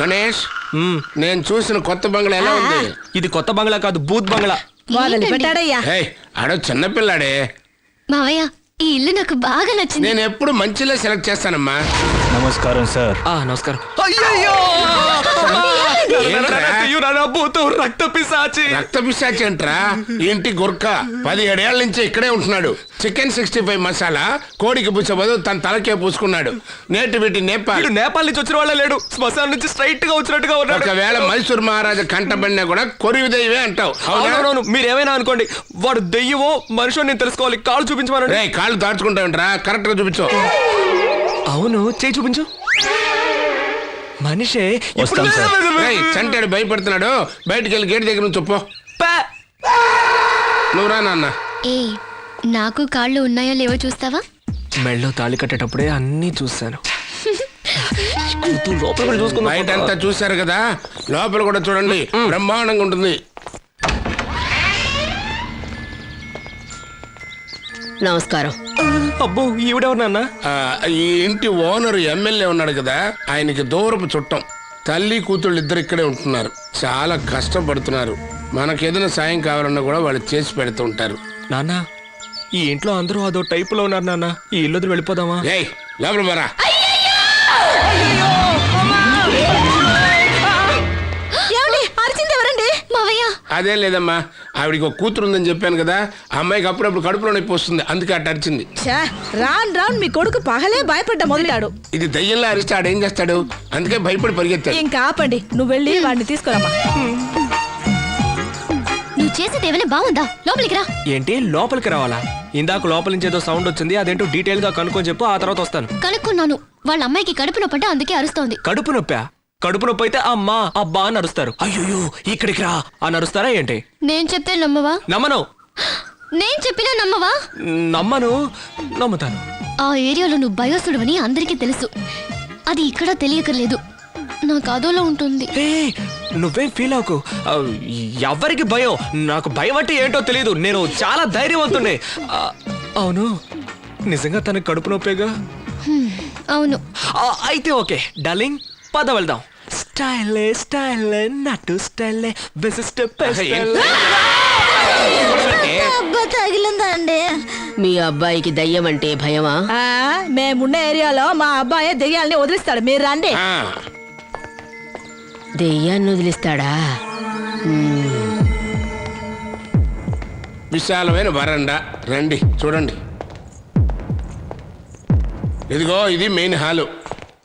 గణేష్ నేను చూసిన కొత్త బంగ్లా ఎలా ఉంది? ఇది కొత్త బంగ్లా కాదు, బూత్ బంగ్లా. ఆడో చిన్నపిల్లాడే. మావయ్య ఈ ఇల్లు నాకు బాగా నచ్చింది. నేను ఎప్పుడు మంచిలో సెలెక్ట్ చేస్తానమ్మా. నమస్కారం సార్. నమస్కారం. అయ్యయ్యో రక్త పిశాచి. రక్త పిశాచి అంటరా? ఇంటి గుర్క 17 ఏళ్ల నుంచి ఇక్కడే ఉంటున్నాడు. చికెన్ 65 మసాలా కోడికి పూసబోదు తన తలకే పూసుకున్నాడు. నేటివిటీ నేపాల్ నుంచి వచ్చిన వాళ్ళ లేడు, శ్మశానం నుంచి స్ట్రైట్ గా వచ్చినట్టుగా ఉన్నాడు. ఒకవేళ మైసూర్ మహారాజా కంటబడినా కూడా కొరివి దయ్యమే అంటావు. అవునవును, మీరేమైనా అనుకోండి, వాడు దెయ్యమో మనిషి నేను తెలుసుకోవాలి. కాళ్ళు చూపించమనండి. కాళ్ళు దాచుకుంటా ఉంటారా? కరెక్ట్ గా చూపించు. అవును, చేయి చూపించు. మనిషే చంటాడు, భయపడుతున్నాడు. బయటికి వెళ్ళి గేట్ దగ్గర నుంచి చెప్పు. నువ్వు రా నాన్న. నాకు కాళ్ళు ఉన్నాయో లేవో చూస్తావా? మెళ్ళో తాళి కట్టేటప్పుడే అన్నీ చూశాను. బయట అంతా చూశారు కదా, లోపల కూడా చూడండి, బ్రహ్మాండంగా ఉంటుంది. నమస్కారం. అబ్బో, ఈవిడెవరు నాన్న? ఈ ఇంటి ఓనర్ ఎమ్మెల్యే ఉన్నాడు కదా, ఆయనకి దూరపు చుట్టం. తల్లి కూతుళ్ళు ఇద్దరు ఇక్కడే ఉంటున్నారు. చాలా కష్టపడుతున్నారు. మనకేదైనా సాయం కావాలన్నా కూడా వాళ్ళు చేసి పెడుతూ ఉంటారు. నాన్న, ఈ ఇంట్లో అందరూ అదో టైపులో ఉన్నారు నాన్న. ఈ ఇల్లు వదిలి వెళ్ళిపోదామా? లోపల మరా. అదేం లేదమ్మా, ఆవిడికి ఒక కూతురు ఉందని చెప్పాను కదా, ఆ అమ్మాయికి అప్పుడప్పుడు కడుపులో నొప్పి వస్తుంది, అందుకే అట్ట అరిచింది. రాను మీ కొడుకు పగలే భయపడ్డా మొదలాడు. ఇది దయ్యంలో అరిస్తే ఆడేం చేస్తాడు? అందుకే భయపడి పరిగెత్తాడు. ఇంకా ఆపండి, నువ్వు వెళ్ళి వాడిని తీసుకురామా. నువ్వు చేసేది ఏమైనా బాగుందా? లోపలికి రా. ఏంటి లోపలికి రావాలా? ఇందాక లోపల నుంచి ఏదో సౌండ్ వచ్చింది, అదేంటో డీటెయిల్ గా కనుక్కొని చెప్పు, ఆ తర్వాత వస్తాను. కనుక్కున్నాను, వాళ్ళ అమ్మాయికి కడుపు నొప్పి, అందుకే అరుస్తోంది. కడుపు నొప్పా? కడుపు నొప్పి అయితే అమ్మా అబ్బా అని అరుస్తారు. అయ్యో ఇక్కడికి రా అని అరుస్తారా ఏంటి? నేను చెప్తే నమ్మవా? నమ్మను. నేను చెప్పినా నమ్మవా? నమ్మను. నమ్ముతాను. ఆ ఏరియాలో నువ్వు భయోసుడువని అందరికీ తెలుసు. అది ఇక్కడ తెలియకలేదు. నాకు అదోలా ఉంటుంది. నువ్వేం ఫీల్ అవ్వకు. ఎవరికి భయం? నాకు భయం అంటే ఏంటో తెలియదు. నేను చాలా ధైర్యవంతుడే. అవును, నిజంగా తనకు కడుపు నొప్పేగా? అవును. అయితే ఓకే డార్లింగ్, పద వెళ్దాం. స్టైలే స్టైలే నటు స్టైలే బెస్ట్ తగిలిందా అండి? మీ అబ్బాయికి దయ్యం అంటే భయమా? మేమున్న ఏరియాలో మా అబ్బాయి దెయ్యాలని వదిలిస్తాడు, మీరు రండి. దెయ్యాన్ని వదిలిస్తాడా? విశాలమైన వరండా, రండి చూడండి. ఇదిగో ఇది మెయిన్ హాలు.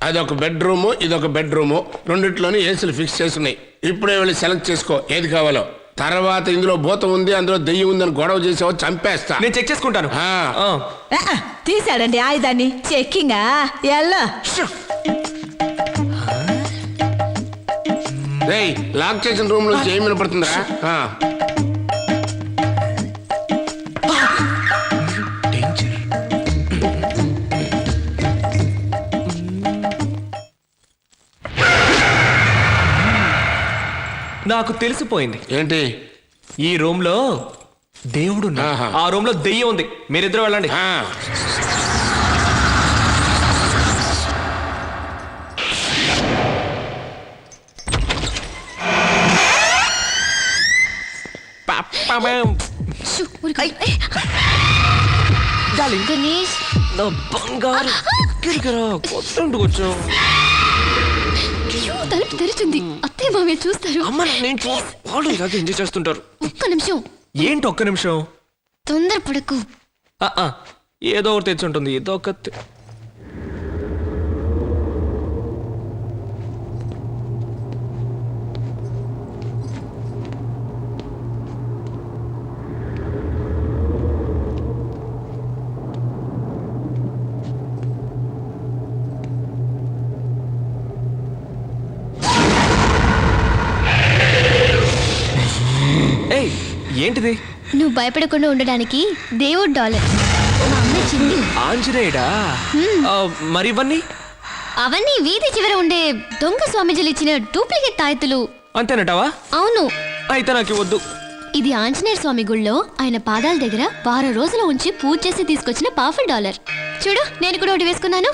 అదొక బెడ్రూము, ఇదొక బెడ్రూము. రెండిట్లోని ఏసీలు ఫిక్స్ చేసి ఉన్నాయి. ఇప్పుడే వెళ్ళి సెలెక్ట్ చేసుకో ఏది కావాలో. తర్వాత ఇందులో భూతం ఉంది, అందులో దెయ్యం ఉందని గొడవ చేసావో చంపేస్తా. నేను చెక్ చేసుకుంటాను. తీసాడండి ఆయుధాన్ని. చెక్కింగా ఎల్లో. లాక్ చేసిన రూమ్ నుంచి ఏం వినపడుతుందా? నాకు తెలిసిపోయింది. ఏంటి? ఈ రూమ్ లో దేవుడు, ఆ రూమ్ లో దెయ్యం ఉంది. మీరిద్దరు వెళ్ళండి. గణేష్, బంగారు వచ్చావు. తలుపు తెరిచింది. అత్తయ్య మామయ్య చూస్తారు. వాళ్ళు ఇలాగే ఎంజాయ్ చేస్తుంటారు. ఒక్క నిమిషం. ఏంటి ఒక్క నిమిషం? తొందరపడకు. ఏదో ఒకటి తెచ్చుంటుంది. ఏదో ఒక ఏంటిది? నువ్వు భయపడకుండా ఉండడానికి దేవుడు డాలర్ ఆంజనేయుడా? మరి ఇవన్నీ? అవన్నీ వీధి చివర ఉండే దొంగ స్వామీజీలు ఇచ్చిన డూప్లికేట్ తాయెత్తులు. అంతేనటవా? అవును. అయితే నాకు వద్దు. ఇది ఆంజనేయ స్వామి గుళ్ళో ఆయన పాదాల దగ్గర 10 రోజులు ఉంచి పూజ చేసి తీసుకొచ్చిన పవర్ఫుల్ డాలర్. చూడు, నేను కూడా ఒకటి వేసుకున్నాను.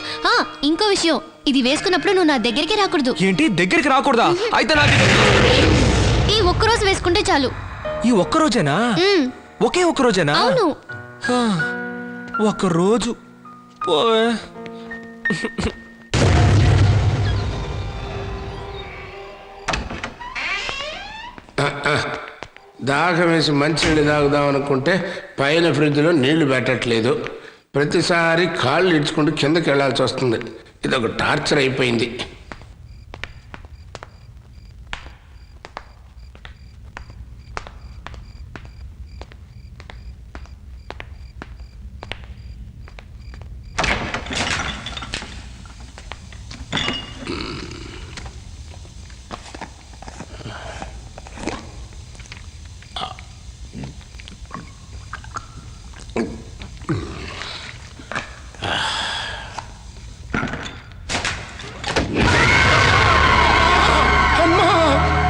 ఇంకో విషయం, ఇది వేసుకున్నప్పుడు నువ్వు నా దగ్గరికి రాకూడదు. ఏంటి దగ్గరికి రాకూడదా? అయితే నాకు ఈ ఒక్కరోజు వేసుకుంటే చాలు. ఈ ఒక్క రోజేనా? మ్మ్. ఒకే ఒక్క రోజేనా? అవును. హా, ఒక్క రోజు పోయే. దాహం వేసి మంచినీళ్ళు తాగుదాం అనుకుంటే పైన ఫ్రిడ్జ్లో నీళ్లు పెట్టట్లేదు. ప్రతిసారి కాళ్ళు ఇడ్చుకుంటూ కిందకి వెళ్ళాల్సి వస్తుంది. ఇదొక టార్చర్ అయిపోయింది.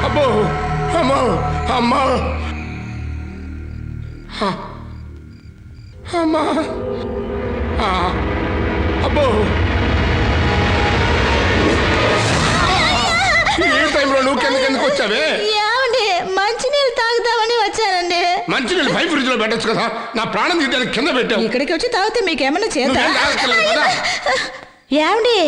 అబ్బో అమ్మా అమ్మా అమ్మా అబ్బో ఏ టైంలో నువ్వు కిందకి వచ్చావే? ఏమండి మంచినీళ్ళు తాగుదామని వచ్చానండి. మంచినీళ్ళు పై ఫ్రిడ్జ్ లో పెట్టచ్చు కదా. నా ప్రాణం తీయడానికి కింద పెట్టావు. ఇక్కడికి వచ్చి తాగితే మీకేమన్నా చేత? నువ్వేం తాగక్కర్లేదు కదా. ఏమండి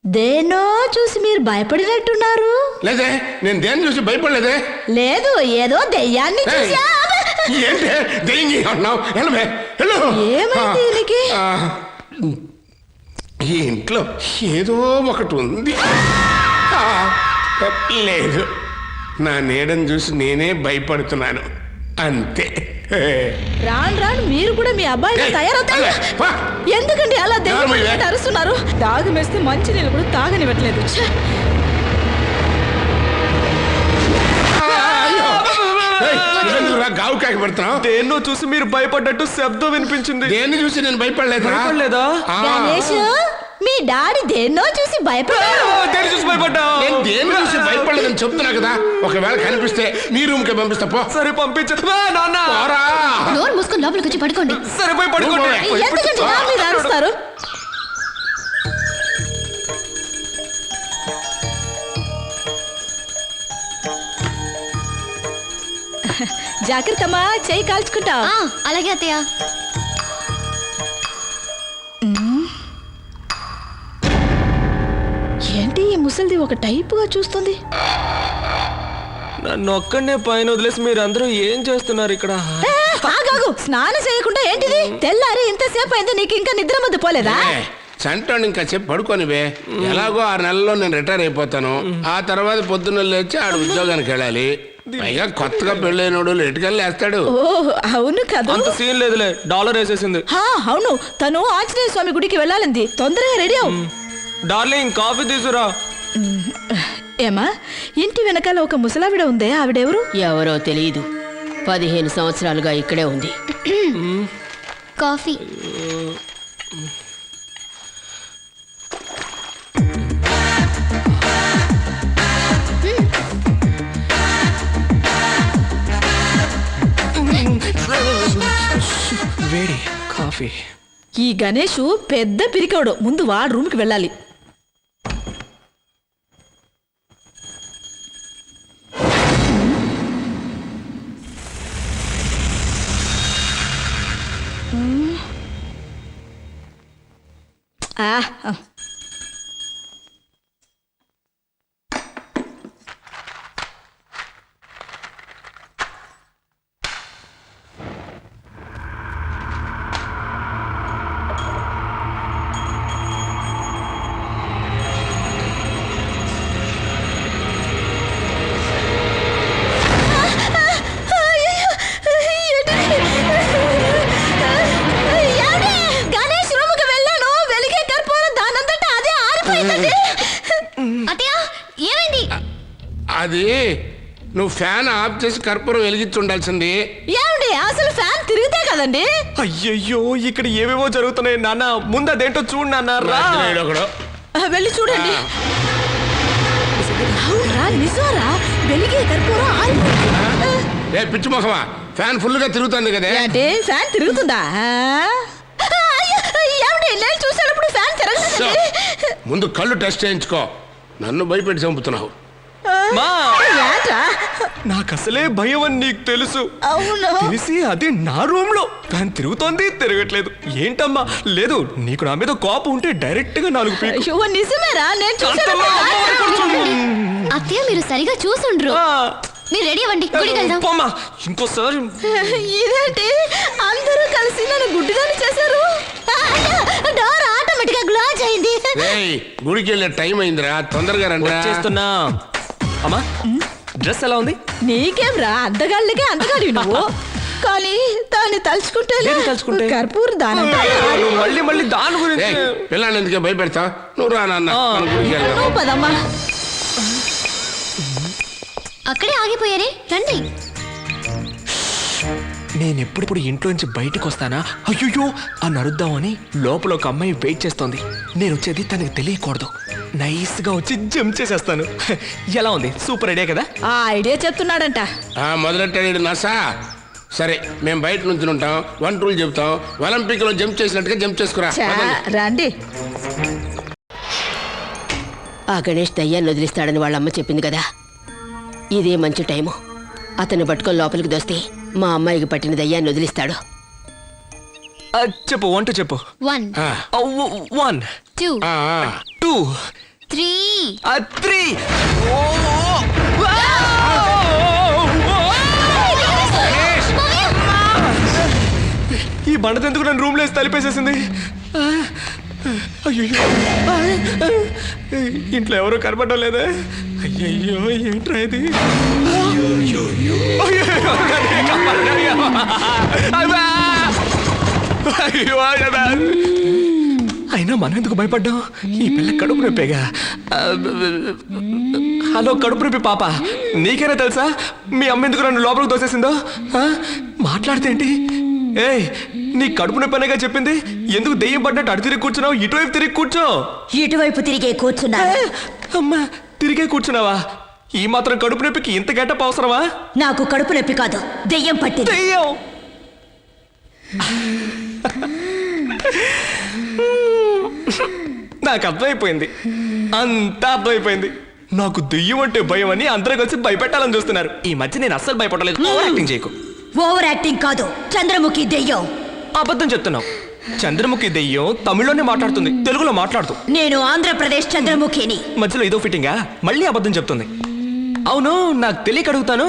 దేన్నో చూసి మీరు భయపడినట్టున్నారు. లేదే, నేను దేన్ని చూసి భయపడలేదే. లేదు ఏదో దెయ్యాన్ని ఏయ్, చూసా. ఏంటి దెయ్యం అన్నావు? వెళ్ళమే వెళ్ళు. ఏమైంది దీనికి? ఈ ఇంట్లో ఏదో ఒకటి ఉంది. ఆ, లేదు, నా నీడని చూసి నేనే భయపడుతున్నాను అంతే. రాను రాను మీరు కూడా మీ అబ్బాయిని ఏయ్, తయారవుతారు. అదే, పా. ఎందుకండి అలా ఎవరు మీరే? దెయ్యం అరుస్తున్నారు? దాగం వేస్తే మంచి నీళ్ళు కూడా తాగనివ్వట్లేదు. ఛే! గావు కాకి పెడుతున్నావు. దేన్నో చూసి మీరు భయపడ్డట్టు శబ్దం వినిపించింది. దేన్ని చూసి నేను భయపడలేదు. భయపడలేదా? గణేష్ మీ డాడీ దేన్నో చూసి భయపడ్డారు. దేన్ని చూసి భయపడ్డా? నేను దేన్ని చూసి భయపడలేదని చెప్తున్నా కదా. ఒకవేళ కనిపిస్తే మీ రూమ్ కి పంపిస్తా పో. సరే పంపించదు నాన్న. పోరా. డోర్ మూసుకొని లోపలికి వచ్చి పడుకోండి. సరే పోయి పడుకోండి. ఎందుకంటే నా మీద అరుస్తారు? జాగ్రత్తమ్మా, చేయి కాల్చుకుంటా. ఆ, అలాగే అత్తయ్య. ఏంటి ఈ ముసలిది ఒక టైపుగా చూస్తుంది? నన్ను ఒక్కడనే పైన వదిలేసి మీరందరూ ఏం చేస్తున్నారు ఇక్కడ? ఆగాగు, స్నానం చేయకుండా ఏంటిది? తెల్లారి ఇంతసేపు అయింది, నీకు ఇంకా నిద్ర ముద్దు పోలేదా? చంటాను ఇంకా చెప్పి పడుకోనివే. ఎలాగో 6 నెలల్లో నేను రిటైర్ అయిపోతాను. ఆ తర్వాత పొద్దున్న లేచి ఆడు ఉద్యోగానికి వెళ్ళాలి. పైగా కొత్తగా పెళ్ళైనోడు లేటుగా లేస్తాడు. ఓ అవును కదా. అంత సీన్ లేదులే, డాలర్ వేసేసింది. అవును, తను ఆంజనేయ స్వామి గుడికి వెళ్ళాలంది. తొందరగా రెడీ అవు. డార్లింగ్ కాఫీ తీసురా. ఏమా, ఇంటి వెనకాల ఒక ముసలావిడ ఉందే, ఆవిడెవరు? ఎవరో తెలియదు. 15 సంవత్సరాలుగా ఇక్కడే ఉంది. కాఫీ. వేడి కాఫీ. ఈ గణేష్ పెద్ద పిరికోడు. ముందు వాడు రూమ్కి వెళ్ళాలి. గణేష్ రూమ్కి వెళ్ళాను, వెలిగే కర్పూరం దానంతట అదే ఆరిపోయిందండి. అత్తయ్య ఏమైంది? అది నువ్వు ఫ్యాన్ ఆఫ్ చేసి కర్పూరం వెలిగించి ఉండాల్సింది. ఏమండి అసలు ఫ్యాన్ తిరిగితే కదండి. అయ్యయ్యో, ఇక్కడ ఏవేవో జరుగుతున్నాయి నాన్న. ముందు అదేంటో చూడు నాన్న. రా. రాత్రి ఒకడు. వెళ్ళి చూడండి. అవునరా, నిజంరా, వెలిగే కర్పూరం ఆరిపోయింది. ఏ పిచ్చి మొహమా, ఫ్యాన్ ఫుల్ గా తిరుగుతుంది కదే. అంటే ఫ్యాన్ తిరుగుతుందా? ఏమండి నేను చూసేటప్పుడు ఫ్యాన్ తిరగలేదండి. ముందు కళ్ళు టెస్ట్ చేయించుకో. నన్ను భయపెట్టి చంపుతున్నావు. మా ఏంట్రా? నాకు అసలే భయం అని నీకు తెలుసు. అవును. తెలిసి అది నా రూమ్ లో దాన్ని తిరుగుతోంది, తిరగట్లేదు. ఏంటమ్మా? లేదు, నీకు నా మీద కోపం ఉంటే డైరెక్ట్ గా 4 పీకు. అయ్యో, నిజమేరా, నేను చూశాను. అత్తమ్మ, అమ్మవారి కొడుకు చూడు. అత్తయ్య మీరు సరిగా చూసుండ్రు. ఆ, మీరు రెడీ అవ్వండి, గుడికి వెళ్దాం. పోమ్మా, ఇంకోసారి. ఇదేంటి అందరూ కలిసి నన్ను గుడ్డిదాన్ని చేశారు? డోర్ ఆటోమేటిక్ గా క్లోజ్ అయింది. రేయ్, గుడికి వెళ్ళే టైం అయిందిరా, తొందరగా రండి. చేస్తున్నా. అమ్మా, డ్రెస్ ఎలా ఉంది? నీకేంరా, అందగాళ్ళకే అందగాడి నువ్వు. కానీ దాన్ని తలుచుకుంటే దేన్ని తలుచుకుంటే? కర్పూర దానం. నువ్వు మళ్ళీ మళ్ళీ దాని గురించి. ఏయ్, పిల్లని ఎందుకే భయపెడతా? నువ్వు రా నాన్న, మన గుడికి వెళ్దాం. నువ్వు పదమ్మా. అక్కడే ఆగిపోయారే, రండి. నేను ఎప్పుడెప్పుడు ఇంట్లోంచి బయటకు వస్తానా అయ్యో అని అరుద్దామని లోపల ఒక అమ్మాయి వెయిట్ చేస్తోంది. నేను వచ్చేది తనకి తెలియకూడదు. నైస్ గా వచ్చి జంప్ చేసేస్తాను. ఎలా ఉంది? సూపర్ ఐడియా కదా? ఆ ఐడియా చెప్తున్నాడంట. మొదలెట్టాడు నసా. సరే, మేము బయట నుంచి ఉంటాం, 1 రూల్ చెప్తాం. ఒలింపిక్ లో జంప్ చేసినట్టుగా జంప్ చేసుకురా. చా, రండి. ఆ గణేష్ దయ్యాన్ని వదిలిస్తాడని వాళ్ళమ్మ చెప్పింది కదా, ఇదే మంచి టైము. అతన్ని పట్టుకొని లోపలికి దోస్తే మా అమ్మాయికి పట్టిన దయ్యాన్ని వదిలిస్తాడు. చెప్పు. 1 2 చెప్పు. 1 1 2 2 3 3. ఈ బండత ఎందుకు నన్ను రూమ్ లో వేసి తలిపేసేసింది? అయ్యో, ఇంట్లో ఎవరో కనపడడం లేదే. అయ్యయ్యో, ఏంట్రా ఇది? అయినా మనం ఎందుకు భయపడ్డాం? ఈ పిల్ల కడుపు నొప్పేగా. హలో కడుపు నొప్పి పాప, నీకేనా తెలుసా మీ అమ్మ ఎందుకు నన్ను లోపలికి దోసేసిందో? మాట్లాడితే ఏంటి? ఏయ్, నీ కడుపు నొప్పి అనేగా చెప్పింది. ఎందుకు దెయ్యం పడ్డట్టు అటు తిరిగి కూర్చున్నావు? ఇటువైపు తిరిగి కూర్చో. ఇటువైపు తిరిగే కూర్చున్నా. అమ్మా, తిరిగే కూర్చున్నావా? ఈ మాత్రం కడుపు నొప్పికి ఇంత గెటప్ అవసరమా? నాకు కడుపు నొప్పి కాదు, దెయ్యం పట్టింది. దెయ్యం. నాకు అర్థమైపోయింది, అంతా అర్థమైపోయింది. నాకు దెయ్యం అంటే భయం అని అందరూ కలిసి భయపెట్టాలని చూస్తున్నారు. ఈ మధ్య నేను అస్సలు భయపడలేదు. ఓవర్ యాక్టింగ్ చేయకు. ఓవర్ యాక్టింగ్ కాదు, చంద్రముఖి దెయ్యం. అబద్ధం చెప్తున్నావు. చంద్రముఖి దెయ్యం తమిళ్లోనే మాట్లాడుతుంది, తెలుగులో మాట్లాడుతూ. నేను ఆంధ్రప్రదేశ్ చంద్రముఖిని. మధ్యలో ఇదో ఫిట్టింగా మళ్ళీ అబద్ధం చెప్తుంది. అవును, నాకు తెలియక అడుగుతాను.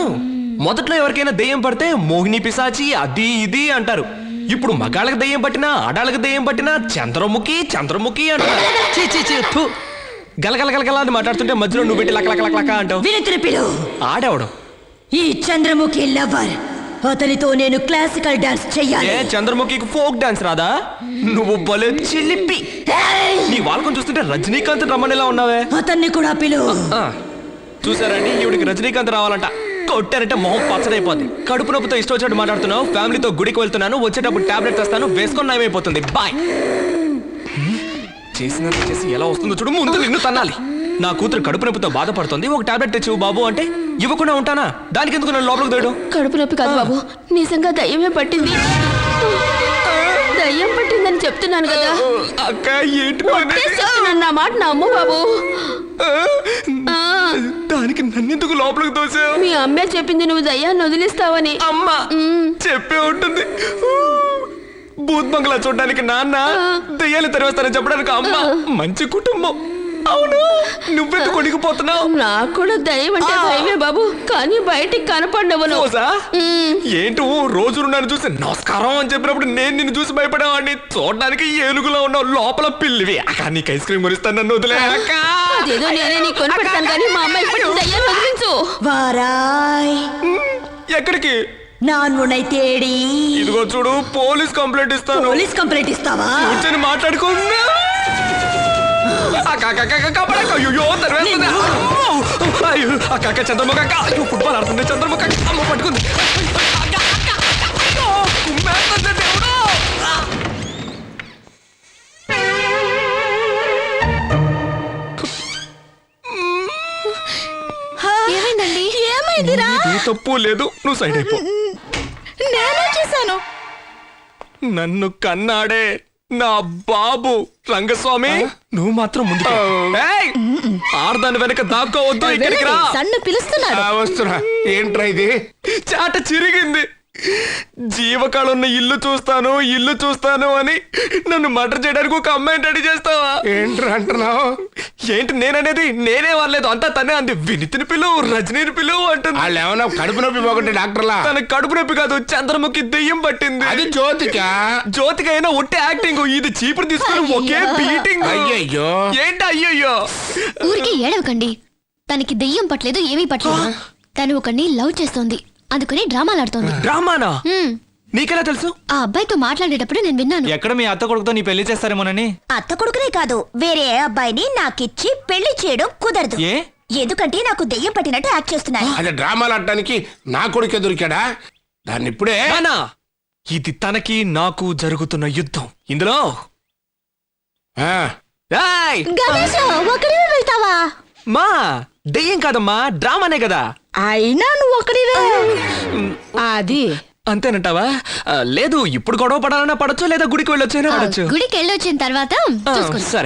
మొదట్లో ఎవరికైనా దెయ్యం పడితే మోహిని పిశాచి అది ఇది అంటారు. ఇప్పుడు మగాళ్ళకి దెయ్యం పట్టినా ఆడాళ్ళకి దెయ్యం పట్టినా చంద్రముఖి చంద్రముఖి అంటారు. చీ చీ చీ, థు. గలగల గలగల అని మాట్లాడుతుంటే మధ్యలో నువ్వు పెట్టి లక లక లక లక అంటావు. వినుతురు పిలు. ఆడేవడం? ఈ చంద్రముఖి లవర్. అతనితో నేను క్లాసికల్ డాన్స్ చెయ్యాలి. ఏ చంద్రముఖికి ఫోక్ డాన్స్ రాదా? నువ్వు భలే చిలిపి. నీ వాళ్ళకొని చూస్తుంటే రజనీకాంత్ రమ్మనేలా ఉన్నావే. అతన్ని కూడా పిలు. చూసారండి, ఈవిడికి రజనీకాంత్ రావాలంట. కొట్టారంటే మొహం పచ్చడైపోద్ది. కడుపు నొప్పితో ఇష్టం వచ్చినట్టు మాట్లాడుతున్నావు. ఫ్యామిలీతో గుడికి వెళ్తున్నాను, వచ్చేటప్పుడు టాబ్లెట్ తెస్తాను, వేసుకొని నయమైపోతుంది. బాయ్. చేసినంత చేసి ఎలా వస్తుందో చూడు. ముందు నిన్ను తన్నాలి. నా కూతురు కడుపు నొప్పితో బాధపడుతుంది, ఒక టాబ్లెట్ తెచ్చివు బాబు అంటే ఇవ్వకుండా ఉంటానా? దానికి ఎందుకు నన్ను లోపలికి తోయడం? కడుపు నొప్పి కాదు బాబు, నిజంగా దయ్యమే పట్టింది. దయ్యం పట్టిందని చెప్తున్నాను కదా. అక్క ఏంటి? చెప్తున్నాను, నా మాట నమ్ము బాబు. దానికి నన్నెందుకు లోపలికి తోసావు? మీ అమ్మే చెప్పింది నువ్వు దయ్యాన్ని వదిలిస్తావని. అమ్మా చెప్పే ఉంటుంది. భూత్ బంగ్లా చూడడానికి నాన్న, దెయ్యాలు తెరవేస్తారని చెప్పడానికి అమ్మ. మంచి కుటుంబం. అవును, నువ్వెందుకు కొనిగిపోతున్నావు? నాకు కూడా దయ్యం అంటే భయమే బాబు, కానీ బయటికి కనపడవను. ఏంటో రోజు నన్ను చూసి నమస్కారం అని చెప్పినప్పుడు నేను నిన్ను చూసి భయపడేవాడిని. చూడడానికి ఏనుగులో ఉన్నావు, లోపల పిల్లివి. అక్క నీకు ఐస్ క్రీమ్ కొనిస్తాను, నన్ను వదిలే అక్క. అదేదో నేనే నీకు కొని పెడతాను, కానీ మా అమ్మాయి పట్టిన దయ్యాన్ని వదిలించు. వారాయ్. ఎక్కడికి? நான் உன்னை தேடி. ఇదిగో చూడు, పోలీస్ కంప్లైంట్ ఇస్తాను. పోలీస్ కంప్లైంట్ ఇస్తావా? కూర్చొని మాట్లాడుకున్నా. చంద్రముఖ ఫుట్బాల్ ఆడుతుంది. చంద్రముఖ అమ్మ పట్టుకుంది. ఏమైందండి? ఏమైందిరా? తప్పు లేదు, నువ్వు సైడ్ అయిపో. నేనే చేశాను. నన్ను కన్నాడే నా బాబు రంగస్వామి నువ్వు మాత్రం ముందు ఆడదాని వెనక దాక్కోవద్దు, ఇక్కడికి రా. సన్ను పిలుస్తున్నాడు. వస్తున్నా. ఏంట్రా ఇది? చాట చిరిగింది. జీవకాలున్న ఇల్లు చూస్తాను అని నన్ను మర్డర్ చేయడానికి ఒక అమ్మాయిని రెడీ చేస్తావా? ఏంట్రా అంటున్నావు? ఏంటి నేననేది? నేనే వాళ్ళలేదు, అంతా తనే అంది. వినితిని పిలువు, రజనీని పిలువు అంటుంది. వాళ్ళు ఏమన్నా కడుపు నొప్పి పోగొట్టే డాక్టర్లా? తనకు కడుపు నొప్పి కాదు, చంద్రముఖి దెయ్యం పట్టింది. అది జ్యోతికా? జ్యోతిక అయినా ఒట్టి యాక్టింగ్, ఇది చీపురు తీసుకుని ఒకే బీటింగ్. అయ్యయ్యో. ఏంటి అయ్యయ్యో? ఊరికే ఏడవకండి. తనకి దెయ్యం పట్టలేదు, ఏమీ పట్టలేదు. తను ఒకడిని లవ్ చేస్తోంది, అందుకని డ్రామాలాడుతోంది. డ్రామానా? హ్మ్. నీకెలా తెలుసు? ఆ అబ్బాయితో మాట్లాడేటప్పుడు నేను విన్నాను. ఎక్కడ మీ అత్త కొడుకుతో నీ పెళ్లి చేస్తారేమోనని. అత్త కొడుకునే కాదు, వేరే ఏ అబ్బాయిని నాకిచ్చి పెళ్లి చేయడం కుదరదు. ఏ? ఎందుకంటే నాకు దెయ్యం పట్టినట్టు యాక్ట్ చేస్తున్నాను. అది డ్రామాలు ఆడటానికి నా కొడుకే దొరికాడా? దాన్ని ఇప్పుడే నానా, ఇది తనకి నాకు జరుగుతున్న యుద్ధం. ఇందులో ఆ, ఏయ్! గణేష్ ఒకడివే వెళ్తావా? మా దెయ్యం కాదమ్మా, డ్రామానే కదా. అయినా నువ్వు ఒకడివే. అది అంతేనంటావా? లేదు, ఇప్పుడు గొడవ పడాలన్నా పడచ్చు, లేదా గుడికి వెళ్ళొచ్చైనా పడచ్చు. గుడికి వెళ్ళొచ్చిన తర్వాత చూసుకోండి. సరే.